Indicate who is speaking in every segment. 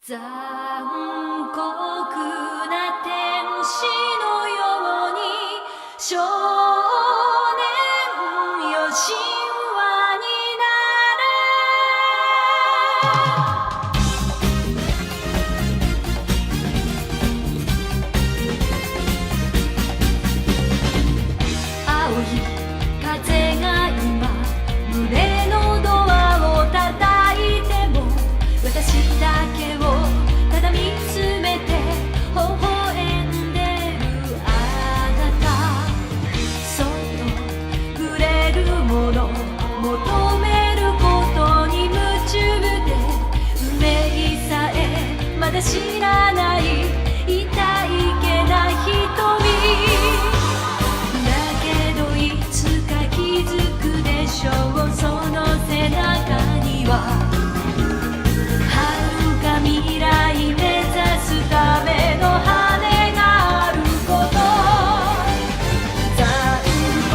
Speaker 1: 残酷な天使のように少年よ神話になれ青い風が今胸のドアを叩いても私だけをただ見つめて微笑んでるあなたそっと触れるもの求めることに夢中で運命さえまだ知らない痛いけな瞳だけどいつか気づくでしょうその背中には未来目指すための羽があること残酷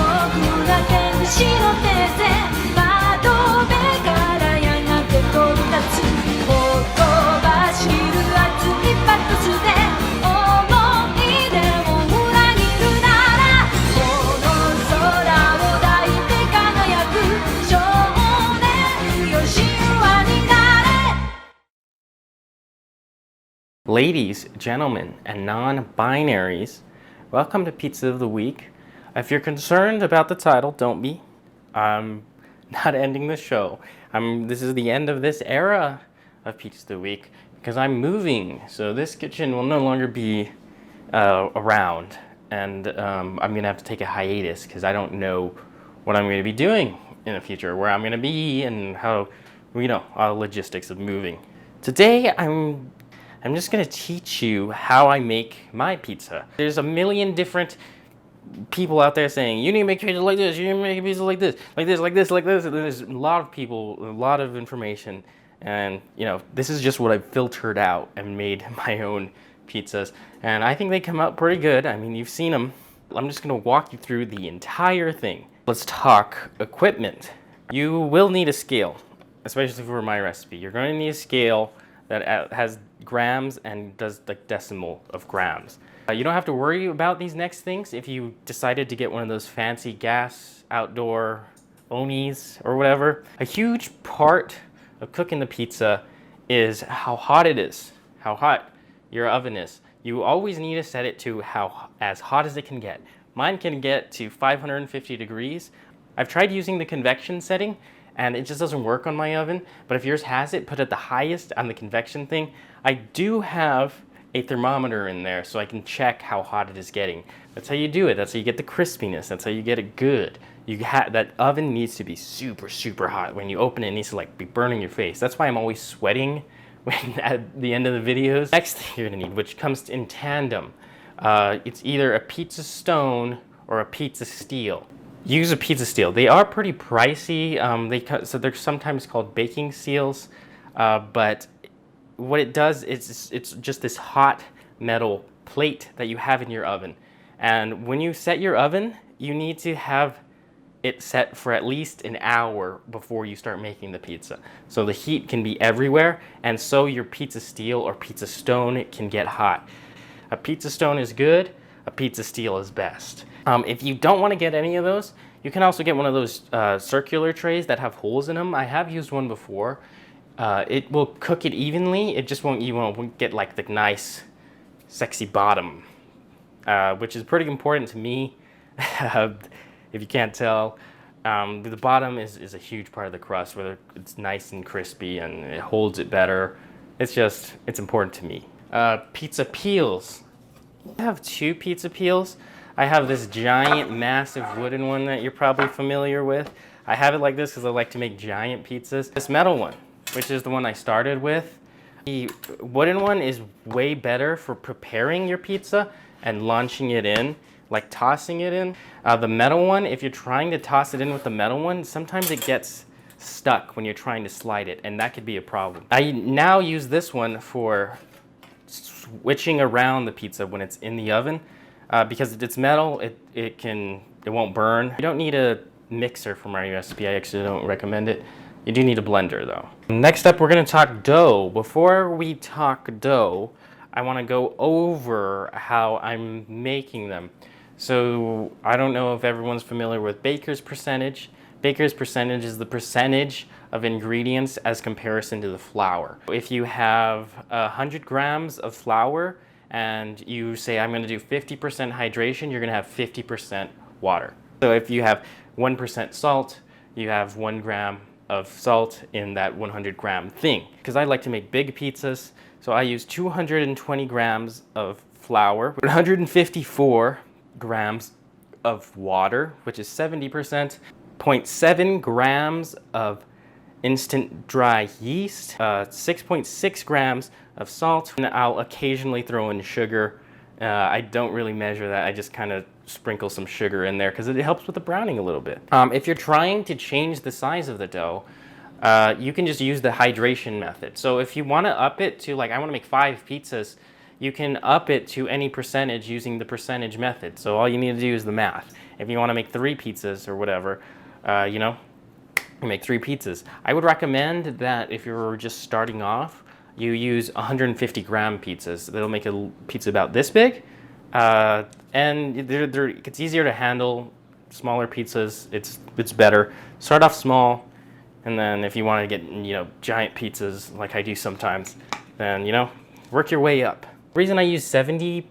Speaker 1: な天使の手で窓辺からやがて飛び立つほとばしる熱いパトスで思い出を裏切るならこの空を抱いて輝く少年よ神話になれ
Speaker 2: Ladies, gentlemen, and non-binaries, welcome to Pizza of the Week. If you're concerned about the title, don't be. I'm not ending the show. This is the end of this era of Pizza of the Week because I'm moving. So this kitchen will no longer be around, and I'm gonna have to take a hiatus because I don't know what I'm going to be doing in the future, where I'm going to be, and how, all the logistics of moving. Today, I'm just gonna teach you how I make my pizza. There's a million different people out there saying, you need to make pizza like this, you need to make a pizza like this, like this, like this, like this. And there's a lot of people, a lot of information. And this is just what I've filtered out and made my own pizzas. And I think they come out pretty good. I mean, you've seen them. I'm just gonna walk you through the entire thing. Let's talk equipment. You will need a scale, especially for my recipe. You're gonna need a scale that has grams and does like decimal of grams. You don't have to worry about these next things if you decided to get one of those fancy gas outdoor onis or whatever. A huge part of cooking the pizza is how hot it is, how hot your oven is. You always need to set it to as hot as it can get. Mine can get to 550 degrees. I've tried using the convection setting and it just doesn't work on my oven. But if yours has it, put it the highest on the convection thing. I do have a thermometer in there so I can check how hot it is getting. That's how you do it. That's how you get the crispiness. That's how you get it good. That oven needs to be super, super hot. When you open it, it needs to be burning your face. That's why I'm always sweating at the end of the videos. Next thing you're gonna need, which comes in tandem, it's either a pizza stone or a pizza steel. Use a pizza steel. They are pretty pricey. So they're sometimes called baking seals, but what it does is it's just this hot metal plate that you have in your oven. And when you set your oven, you need to have it set for at least an hour before you start making the pizza. So the heat can be everywhere, and so your pizza steel or pizza stone can get hot. A pizza stone is good, a pizza steel is best. If you don't want to get any of those, you can also get one of those circular trays that have holes in them. I have used one before. It will cook it evenly. It just you won't get like the nice, sexy bottom, which is pretty important to me. If you can't tell, the bottom is a huge part of the crust, whether it's nice and crispy and it holds it better. It's important to me. Pizza peels. I have two pizza peels. I have this giant, massive wooden one that you're probably familiar with. I have it like this because I like to make giant pizzas. This metal one, which is the one I started with. The wooden one is way better for preparing your pizza and launching it in, like tossing it in. The metal one, if you're trying to toss it in with the metal one, sometimes it gets stuck when you're trying to slide it, and that could be a problem. I now use this one for switching around the pizza when it's in the oven. Because it's metal, it won't burn. You don't need a mixer for my recipe. I actually don't recommend it. You do need a blender though. Next up, we're gonna talk dough. Before we talk dough, I wanna go over how I'm making them. So I don't know if everyone's familiar with baker's percentage. Baker's percentage is the percentage of ingredients as comparison to the flour. If you have 100 grams of flour and you say I'm gonna do 50% hydration, you're gonna have 50% water. So if you have 1% salt, you have 1 gram of salt in that 100 gram thing. Because I like to make big pizzas, so I use 220 grams of flour, 154 grams of water, which is 70%, 0.7 grams of instant dry yeast, 6.6 grams of salt, and I'll occasionally throw in sugar. I don't really measure that, I just kind of sprinkle some sugar in there because it helps with the browning a little bit. If you're trying to change the size of the dough, you can just use the hydration method. So if you want to up it to, like, I want to make 5 pizzas, you can up it to any percentage using the percentage method. So all you need to do is the math. If you want to make 3 pizzas or whatever, you know, you make 3 pizzas. I would recommend that if you're just starting off, you use 150 gram pizzas. That'll make a pizza about this big. And it's easier to handle. Smaller pizzas, it's better. Start off small, and then if you want to get, you know, giant pizzas like I do sometimes, then, you know, work your way up. The reason I use 70%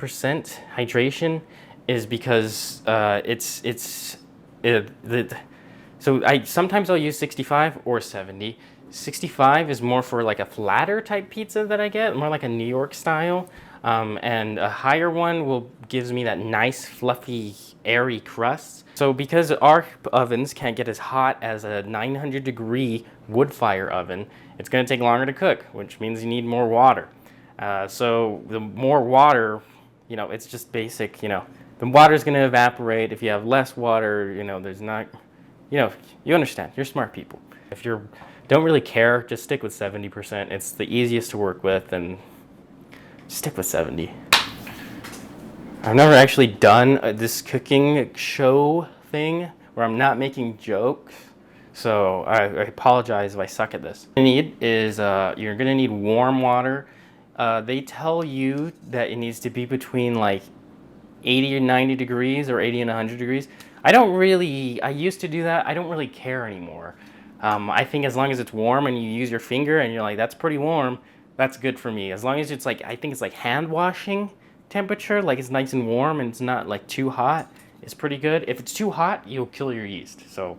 Speaker 2: hydration is because sometimes I'll use 65 or 70. 65 is more for like a flatter type pizza that I get, more like a New York style. And a higher one gives me that nice, fluffy, airy crust. So because our ovens can't get as hot as a 900 degree wood fire oven, it's gonna take longer to cook, which means you need more water. So the more water, you know, it's just basic, you know, the water's gonna evaporate. If you have less water, you know, there's not, you know, you understand, you're smart people. If you don't really care, just stick with 70%. It's the easiest to work with, and stick with 70. I've never actually done this cooking show thing where I'm not making jokes, so I apologize if I suck at this. What you need is, you're gonna need warm water. They tell you that it needs to be between like 80 or 90 degrees or 80 and 100 degrees. I used to do that. I don't really care anymore. I think as long as it's warm and you use your finger and you're like, that's pretty warm, that's good for me. As long as it's like, I think it's like hand washing temperature, like it's nice and warm and it's not like too hot, it's pretty good. If it's too hot, you'll kill your yeast, so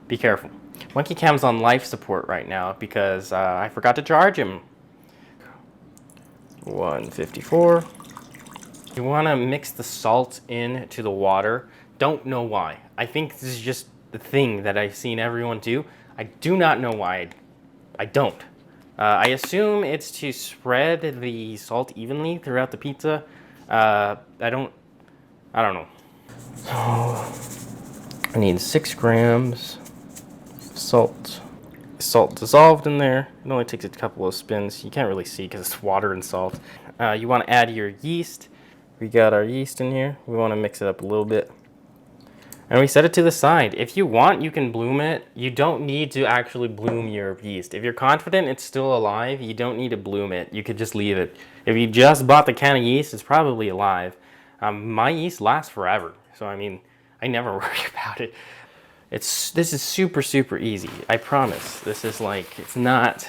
Speaker 2: be careful. Monkey Cam's on life support right now because I forgot to charge him. 154. You want to mix the salt into the water. Don't know why. I think this is just the thing that I've seen everyone do. I do not know why. I don't. I assume it's to spread the salt evenly throughout the pizza. I don't know. So I need 6 grams of salt. Salt dissolved in there. It only takes a couple of spins. You can't really see because it's water and salt. You want to add your yeast. We got our yeast in here. We want to mix it up a little bit. And we set it to the side. If you want, you can bloom it. You don't need to actually bloom your yeast. If you're confident it's still alive, you don't need to bloom it. You could just leave it. If you just bought the can of yeast, it's probably alive. My yeast lasts forever. So, I mean, I never worry about it. This is super, super easy. I promise. This is like, it's not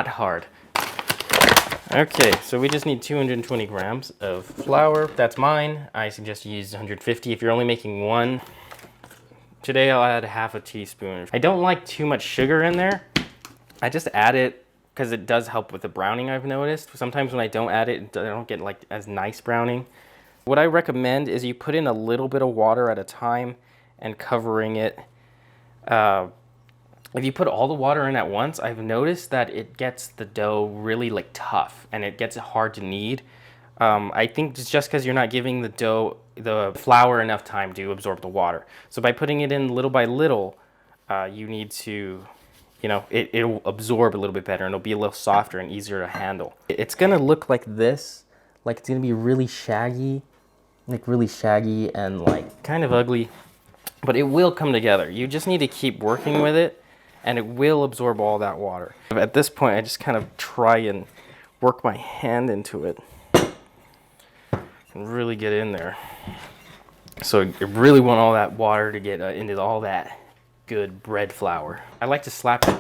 Speaker 2: hard. Okay, so we just need 220 grams of flour. That's mine. I suggest you use 150 if you're only making one. Today I'll add half a teaspoon. I don't like too much sugar in there. I just add it because it does help with the browning, I've noticed. Sometimes when I don't add it, I don't get like as nice browning. What I recommend is you put in a little bit of water at a time and covering it. If you put all the water in at once, I've noticed that it gets the dough really like tough and it gets hard to knead. I think it's just because you're not giving the flour enough time to absorb the water. So by putting it in little by little, you need to, you know, it'll absorb a little bit better and it'll be a little softer and easier to handle. It's gonna look like this, like it's gonna be really shaggy and like kind of ugly, but it will come together. You just need to keep working with it. and it will absorb all that water. At this point, I just kind of try and work my hand into it and really get in there. So you really want all that water to get into all that good bread flour. I like to slap it.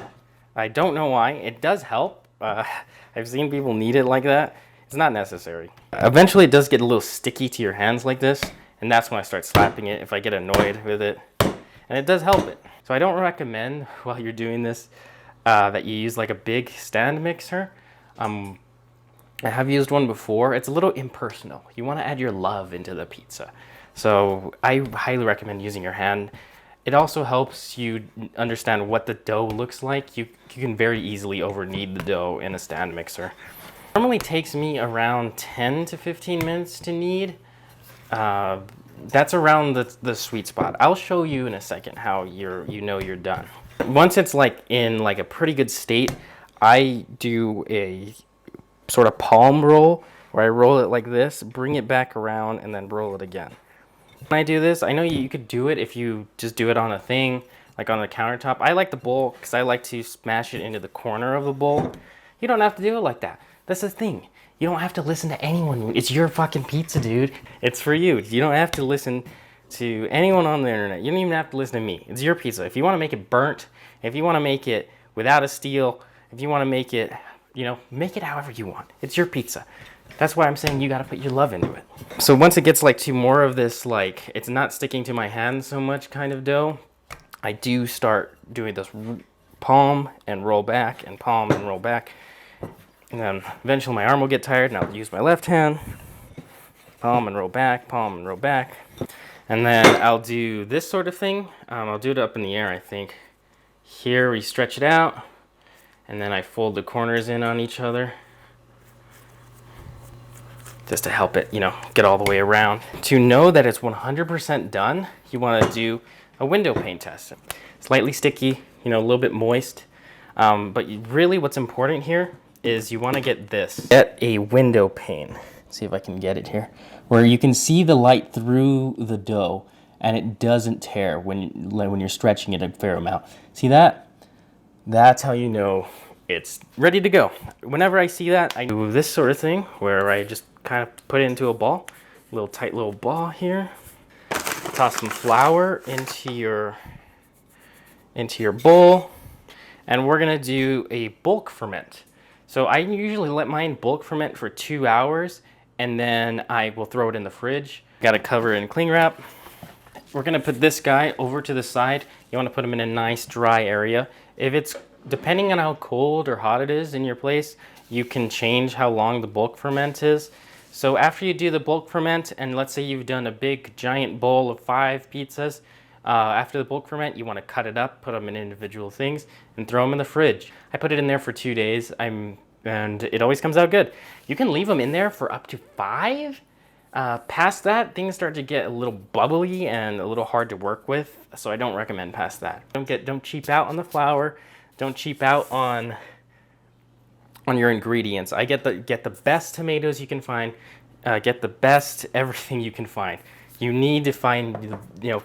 Speaker 2: I don't know why. It does help. I've seen people knead it like that. It's not necessary. Eventually it does get a little sticky to your hands like this, and that's when I start slapping it if I get annoyed with it. And it does help it. So I don't recommend while you're doing this that you use like a big stand mixer. I have used one before. It's a little impersonal. You want to add your love into the pizza. So I highly recommend using your hand. It also helps you understand what the dough looks like. You can very easily over knead the dough in a stand mixer. It normally takes me around 10 to 15 minutes to knead. That's around the sweet spot. I'll show you in a second how you're done. Once it's like in like a pretty good state, I do a sort of palm roll where I roll it like this, bring it back around, and then roll it again. When I do this, I know you could do it if you just do it on a thing, like on the countertop. I like the bowl because I like to smash it into the corner of the bowl. You don't have to do it like that. That's the thing. You don't have to listen to anyone. It's your fucking pizza, dude. It's for you. You don't have to listen to anyone on the internet. You don't even have to listen to me. It's your pizza. If you want to make it burnt, if you want to make it without a steel, if you want to make it, make it however you want. It's your pizza. That's why I'm saying you got to put your love into it. So once it gets like to more of this, like it's not sticking to my hand so much kind of dough, I do start doing this palm and roll back and palm and roll back. And then eventually my arm will get tired and I'll use my left hand. Palm and roll back, palm and roll back. And then I'll do this sort of thing. I'll do it up in the air, I think. Here we stretch it out. And then I fold the corners in on each other. Just to help it, get all the way around. To know that it's 100% done, you want to do a window pane test. Slightly sticky, a little bit moist. But really what's important here is you want to get this. Get a window pane. Let's see if I can get it here. Where you can see the light through the dough and it doesn't tear when you're stretching it a fair amount. See that? That's how you know it's ready to go. Whenever I see that, I do this sort of thing where I just kind of put it into a ball. A tight little ball here. Toss some flour into your bowl. And we're gonna do a bulk ferment. So I usually let mine bulk ferment for 2 hours and then I will throw it in the fridge. Gotta cover it in cling wrap. We're gonna put this guy over to the side. You wanna put him in a nice dry area. If it's, depending on how cold or hot it is in your place, you can change how long the bulk ferment is. So after you do the bulk ferment, and let's say you've done a big giant bowl of 5 pizzas, after the bulk ferment, you want to cut it up, put them in individual things, and throw them in the fridge. I put it in there for 2 days, and it always comes out good. You can leave them in there for up to 5. Past that, things start to get a little bubbly and a little hard to work with, so I don't recommend past that. Don't cheap out on the flour. Don't cheap out on your ingredients. I get the best tomatoes you can find. Get the best everything you can find. You need to find,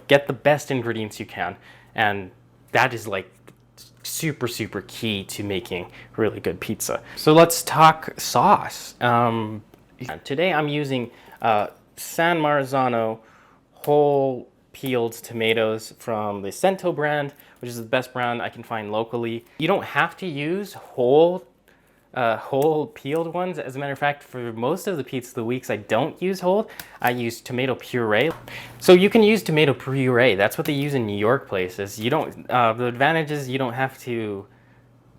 Speaker 2: get the best ingredients you can. And that is like super, super key to making really good pizza. So let's talk sauce. Today I'm using San Marzano whole peeled tomatoes from the Cento brand, which is the best brand I can find locally. You don't have to use whole peeled ones. As a matter of fact, for most of the pizza of the weeks I don't use whole. I use tomato puree. So you can use tomato puree. That's what they use in New York places. You don't, the advantage is you don't have to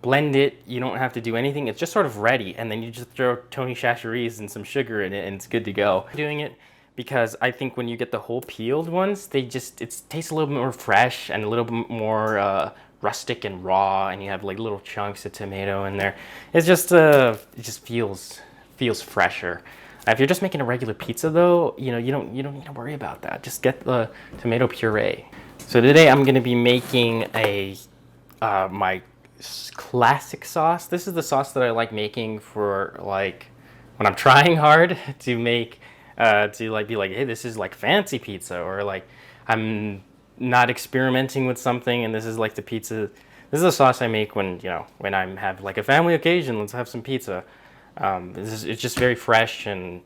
Speaker 2: blend it. You don't have to do anything. It's just sort of ready. And then you just throw Tony Chachere's and some sugar in it and it's good to go. I'm doing it because I think when you get the whole peeled ones, it tastes a little bit more fresh and a little bit more rustic and raw, and you have like little chunks of tomato in there. It's just it just feels fresher. If you're just making a regular pizza though, you don't need to worry about that. Just get the tomato puree. So today I'm going to be making my classic sauce. This is the sauce that I like making for like when I'm trying hard to make be like, hey, this is like fancy pizza, or like I'm not experimenting with something and this is like the pizza This is a sauce I make when, when I have like a family occasion, let's have some pizza. It's just very fresh and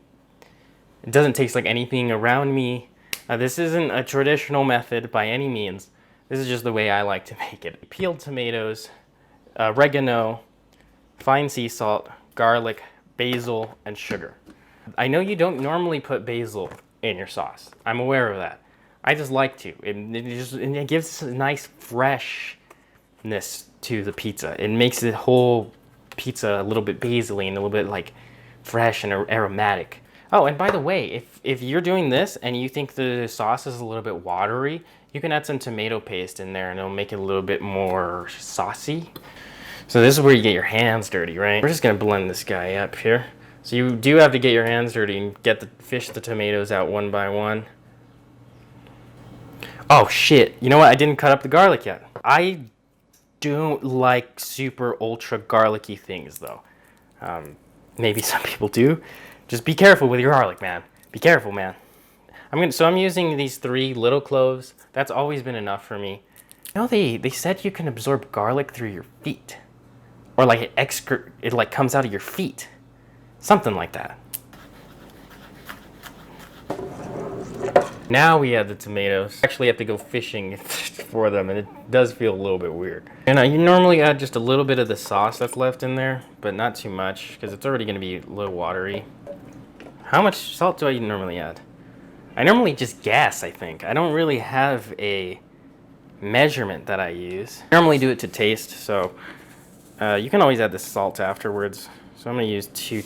Speaker 2: it doesn't taste like anything around me. This isn't a traditional method by any means. This is just the way I like to make it. Peeled tomatoes, oregano, fine sea salt, garlic, basil, and sugar. I know you don't normally put basil in your sauce. I'm aware of that. I just like to. It gives a nice freshness to the pizza. It makes the whole pizza a little bit basil-y and a little bit like fresh and aromatic. Oh, and by the way, if you're doing this and you think the sauce is a little bit watery, you can add some tomato paste in there and it'll make it a little bit more saucy. So this is where you get your hands dirty, right? We're just gonna blend this guy up here. So you do have to get your hands dirty and fish the tomatoes out one by one. Oh shit, you know what? I didn't cut up the garlic yet. I don't like super ultra garlicky things though. Maybe some people do. Just be careful with your garlic, man. Be careful, man. I'm using these 3 little cloves. That's always been enough for me. You know, they said you can absorb garlic through your feet. Or like it like comes out of your feet. Something like that. Now we add the tomatoes. Actually have to go fishing for them and it does feel a little bit weird. And you normally add just a little bit of the sauce that's left in there, but not too much because it's already gonna be a little watery. How much salt do I normally add? I normally just guess, I think. I don't really have a measurement that I use. I normally do it to taste, so you can always add the salt afterwards. So I'm gonna use 2,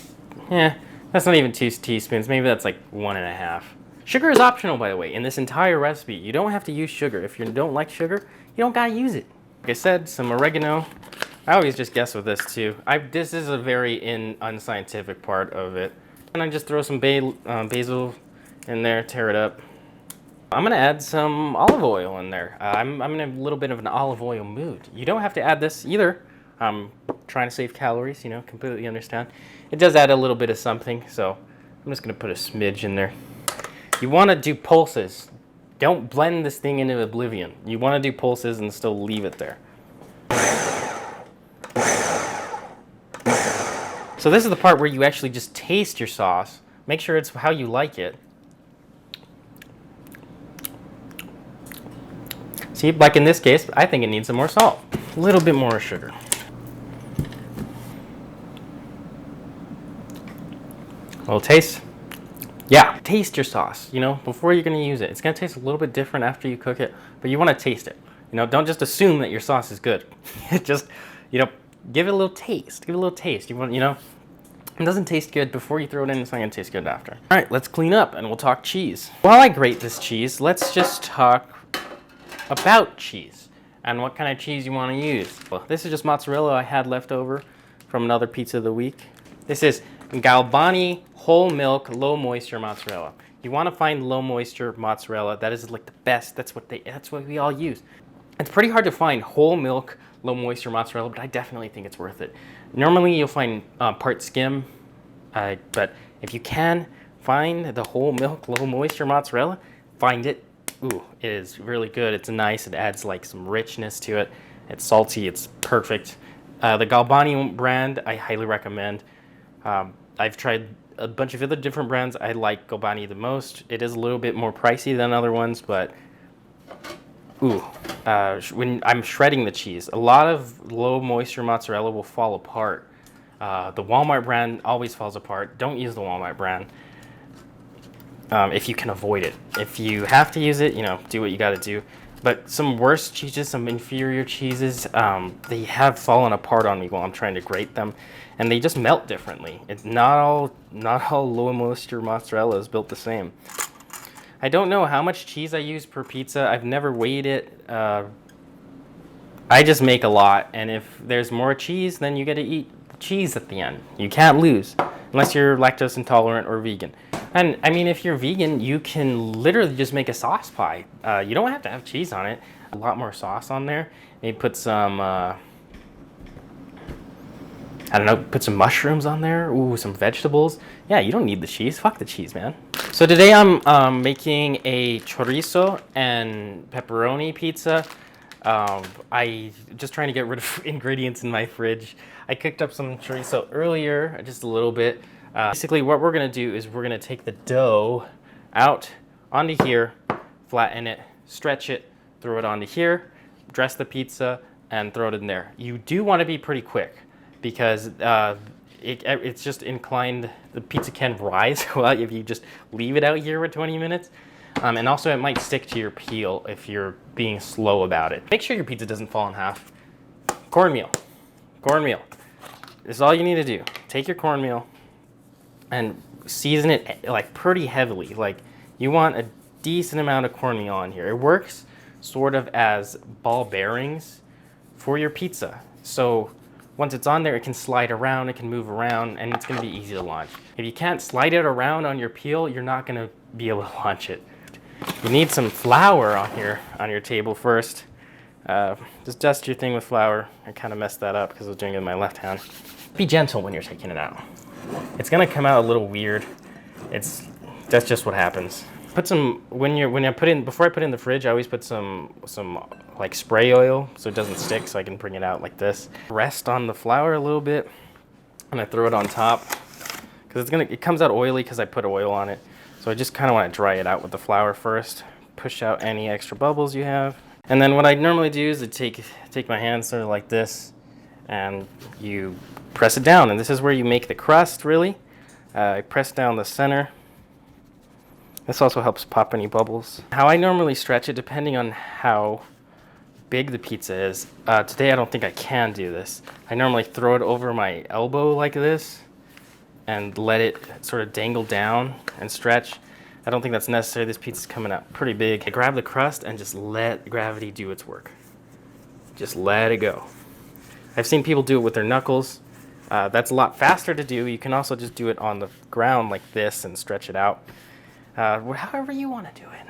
Speaker 2: that's not even 2 teaspoons. Maybe that's like 1.5. Sugar is optional, by the way, in this entire recipe. You don't have to use sugar. If you don't like sugar, you don't gotta use it. Like I said, some oregano. I always just guess with this too. This is a very unscientific part of it. And I just throw some basil in there, tear it up. I'm gonna add some olive oil in there. I'm in a little bit of an olive oil mood. You don't have to add this either. I'm trying to save calories, completely understand. It does add a little bit of something, so I'm just gonna put a smidge in there. You wanna do pulses. Don't blend this thing into oblivion. You wanna do pulses and still leave it there. So this is the part where you actually just taste your sauce. Make sure it's how you like it. See, like in this case, I think it needs some more salt. A little bit more sugar. A little taste. Yeah, taste your sauce, before you're gonna use it. It's gonna taste a little bit different after you cook it, but you wanna taste it. Don't just assume that your sauce is good. Just, give it a little taste. Give it a little taste. It doesn't taste good before you throw it in, it's not gonna taste good after. All right, let's clean up and we'll talk cheese. While I grate this cheese, let's just talk about cheese and what kind of cheese you wanna use. Well, this is just mozzarella I had left over from another pizza of the week. This is Galbani whole milk, low moisture mozzarella. You wanna find low moisture mozzarella. That is like the best, that's what we all use. It's pretty hard to find whole milk, low moisture mozzarella, but I definitely think it's worth it. Normally you'll find part skim, but if you can find the whole milk, low moisture mozzarella, find it. Ooh, it is really good. It's nice. It adds like some richness to it. It's salty. It's perfect. The Galbani brand, I highly recommend. I've tried a bunch of other different brands. I like Galbani the most. It is a little bit more pricey than other ones, but ooh. When I'm shredding the cheese, a lot of low moisture mozzarella will fall apart. The Walmart brand always falls apart. Don't use the Walmart brand if you can avoid it. If you have to use it, do what you got to do. But some worse cheeses, some inferior cheeses, they have fallen apart on me while I'm trying to grate them, and they just melt differently. It's not all low moisture mozzarella is built the same. I don't know how much cheese I use per pizza. I've never weighed it. I just make a lot, and if there's more cheese, then you get to eat cheese at the end. You can't lose, unless you're lactose intolerant or vegan. And I mean, if you're vegan, you can literally just make a sauce pie. You don't have to have cheese on it. A lot more sauce on there. Maybe put some, put some mushrooms on there. Ooh, some vegetables. Yeah, you don't need the cheese. Fuck the cheese, man. So today I'm making a chorizo and pepperoni pizza. I just trying to get rid of ingredients in my fridge. I cooked up some chorizo earlier, just a little bit. Basically, what we're gonna do is we're gonna take the dough out onto here, flatten it, stretch it, throw it onto here, dress the pizza, and throw it in there. You do want to be pretty quick because it's just inclined. The pizza can rise well if you just leave it out here for 20 minutes. And also it might stick to your peel if you're being slow about it. Make sure your pizza doesn't fall in half. Cornmeal. Cornmeal. This is all you need to do. Take your cornmeal and season it like pretty heavily. Like you want a decent amount of cornmeal on here. It works sort of as ball bearings for your pizza. So once it's on there, it can slide around, it can move around, and it's gonna be easy to launch. If you can't slide it around on your peel, you're not gonna be able to launch it. You need some flour on here on your table first. Just dust your thing with flour. I kind of messed that up because I was doing it with my left hand. Be gentle when you're taking it out. It's gonna come out a little weird. That's just what happens. Put some before I put it in the fridge. I always put some like spray oil so it doesn't stick, so I can bring it out like this. Rest on the flour a little bit, and I throw it on top because it comes out oily because I put oil on it. So I just kind of want to dry it out with the flour first, push out any extra bubbles you have. And then what I normally do is I take my hand sort of like this, and you press it down. And this is where you make the crust, really. I press down the center. This also helps pop any bubbles. How I normally stretch it, depending on how big the pizza is. Today I don't think I can do this. I normally throw it over my elbow like this and let it sort of dangle down and stretch. I don't think that's necessary. This pizza's coming out pretty big. I grab the crust and just let gravity do its work. Just let it go. I've seen people do it with their knuckles. That's a lot faster to do. You can also just do it on the ground like this and stretch it out. However you want to do it.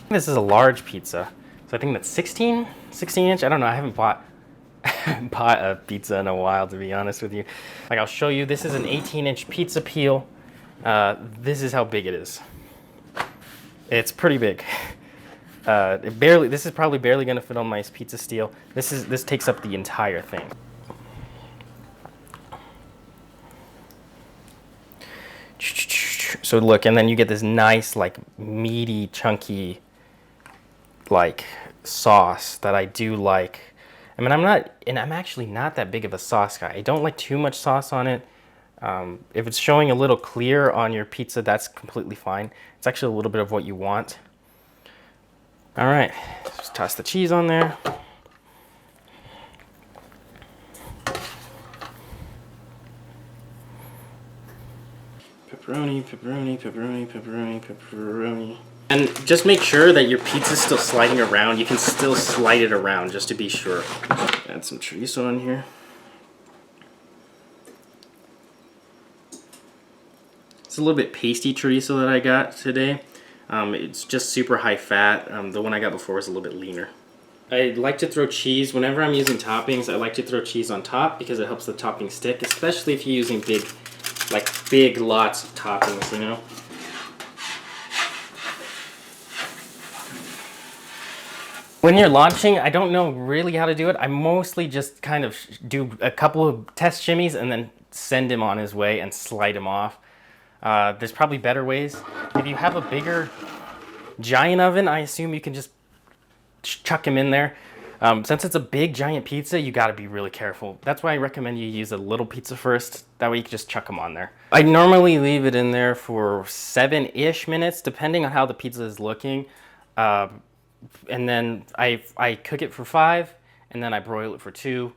Speaker 2: This is a large pizza. So I think that's 16 inch. I don't know. I haven't bought a pizza in a while, to be honest with you. Like I'll show you, this is an 18-inch pizza peel. This is how big it is. It's pretty big. This is probably barely gonna fit on my pizza steel. This takes up the entire thing. So look, and then you get this nice, like meaty, chunky, like sauce that I do like. I mean, I'm actually not that big of a sauce guy. I don't like too much sauce on it. If it's showing a little clear on your pizza, that's completely fine. It's actually a little bit of what you want. All right, just toss the cheese on there. Pepperoni, pepperoni, pepperoni, pepperoni, pepperoni. And just make sure that your pizza's still sliding around. You can still slide it around just to be sure. Add some chorizo on here. It's a little bit pasty chorizo that I got today. It's just super high fat. The one I got before was a little bit leaner. I like to throw cheese. Whenever I'm using toppings, I like to throw cheese on top because it helps the topping stick, especially if you're using big lots of toppings, you know? When you're launching, I don't know really how to do it. I mostly just kind of do a couple of test shimmies and then send him on his way and slide him off. There's probably better ways. If you have a bigger giant oven, I assume you can just chuck him in there. Since it's a big giant pizza, you gotta be really careful. That's why I recommend you use a little pizza first. That way you can just chuck them on there. I normally leave it in there for 7-ish minutes, depending on how the pizza is looking. And then I cook it for 5, and then I broil it for 2.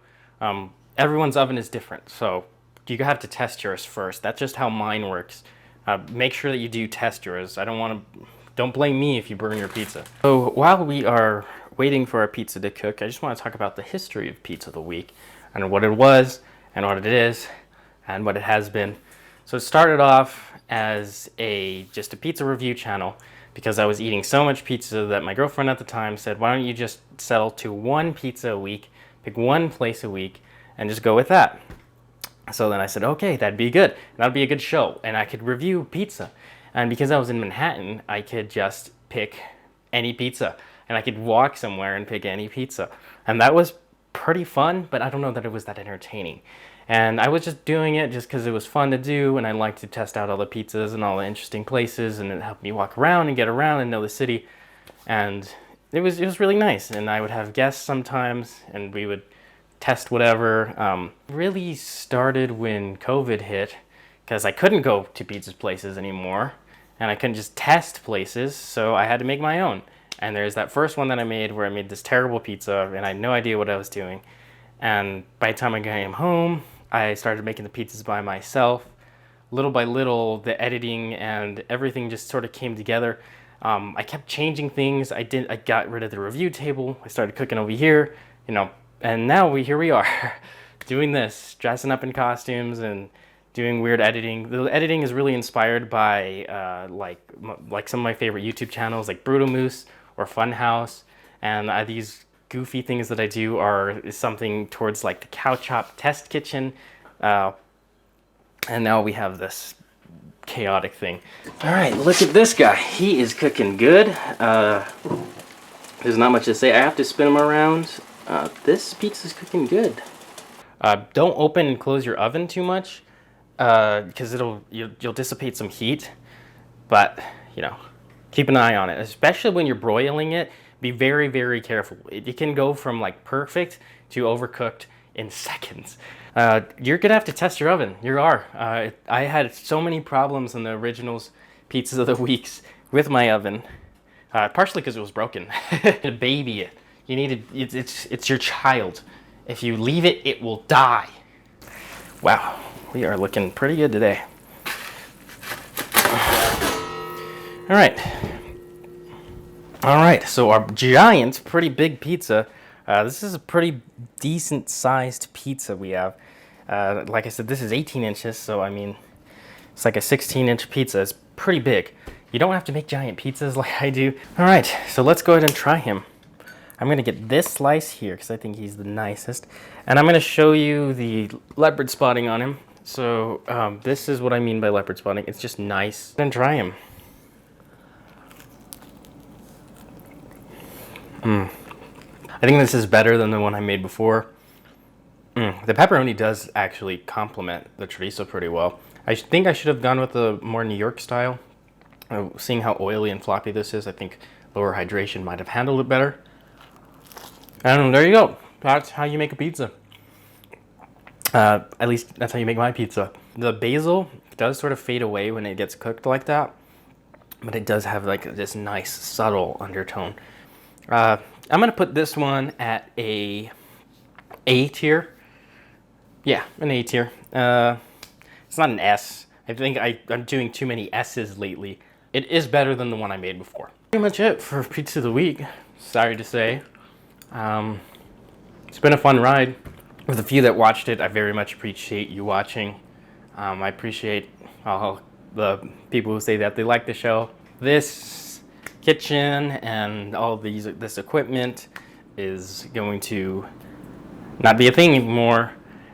Speaker 2: Everyone's oven is different, so you have to test yours first. That's just how mine works. Make sure that you do test yours. Don't blame me if you burn your pizza. So while we are waiting for our pizza to cook, I just want to talk about the history of Pizza of the Week and what it was and what it is and what it has been. So it started off as just a pizza review channel because I was eating so much pizza that my girlfriend at the time said, why don't you just settle to one pizza a week, pick one place a week, and just go with that. So then I said, okay, that'd be good. That'd be a good show, and I could review pizza. And because I was in Manhattan, I could just pick any pizza. and I could walk somewhere and pick any pizza. And that was pretty fun, but I don't know that it was that entertaining. And I was just doing it just because it was fun to do, and I liked to test out all the pizzas and all the interesting places, and it helped me walk around and get around and know the city. And it was really nice. And I would have guests sometimes, and we would test whatever. Really started when COVID hit, because I couldn't go to pizza places anymore, and I couldn't just test places, so I had to make my own. And there's that first one that I made where I made this terrible pizza, and I had no idea what I was doing. And by the time I came home, I started making the pizzas by myself. Little by little, the editing and everything just sort of came together. I kept changing things. I got rid of the review table. I started cooking over here, and now here we are, doing this, dressing up in costumes and doing weird editing. The editing is really inspired by like some of my favorite YouTube channels, like Brutal Moose or Funhouse, and these goofy things that I do is something towards like the Cow Chop Test Kitchen, and now we have this chaotic thing. All right, look at this guy. He is cooking good. There's not much to say. I have to spin him around. This pizza's cooking good. Don't open and close your oven too much, because you'll dissipate some heat. But keep an eye on it, especially when you're broiling it. Be very, very careful. It can go from like perfect to overcooked in seconds. You're gonna have to test your oven. I had so many problems in the originals pizzas of the weeks with my oven, partially because it was broken. To baby it, it's your child. If you leave it, it will die. Wow, we are looking pretty good today. All right, so our giant, pretty big pizza. This is a pretty decent sized pizza we have. Like I said, this is 18 inches, so I mean, it's like a 16-inch pizza. It's pretty big. You don't have to make giant pizzas like I do. All right, so let's go ahead and try him. I'm gonna get this slice here because I think he's the nicest. And I'm gonna show you the leopard spotting on him. So this is what I mean by leopard spotting. It's just nice. Then try him. I think this is better than the one I made before. The pepperoni does actually complement the chorizo pretty well. I think I should have gone with the more New York style. Seeing how oily and floppy this is, I think lower hydration might have handled it better. And there you go. That's how you make a pizza. At least that's how you make my pizza. The basil does sort of fade away when it gets cooked like that, but it does have like this nice subtle undertone. I'm gonna put this one at a tier. Yeah, an A tier. It's not an S. I think I'm doing too many S's lately. It is better than the one I made before. Pretty much it for Pizza of the Week. Sorry to say. It's been a fun ride. For the few that watched it, I very much appreciate you watching. I appreciate all the people who say that they like the show. This kitchen and all this equipment is going to not be a thing anymore.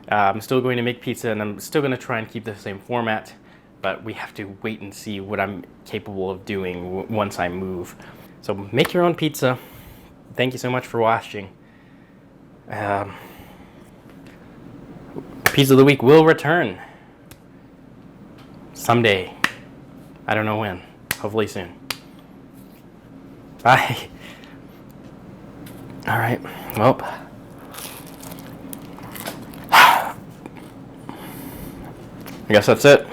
Speaker 2: I'm still going to make pizza, and I'm still going to try and keep the same format, but we have to wait and see what I'm capable of doing once I move. So make your own pizza. Thank you so much for watching. Pizza of the Week will return someday. I don't know when. Hopefully soon. Bye. All right. Well, I guess that's it.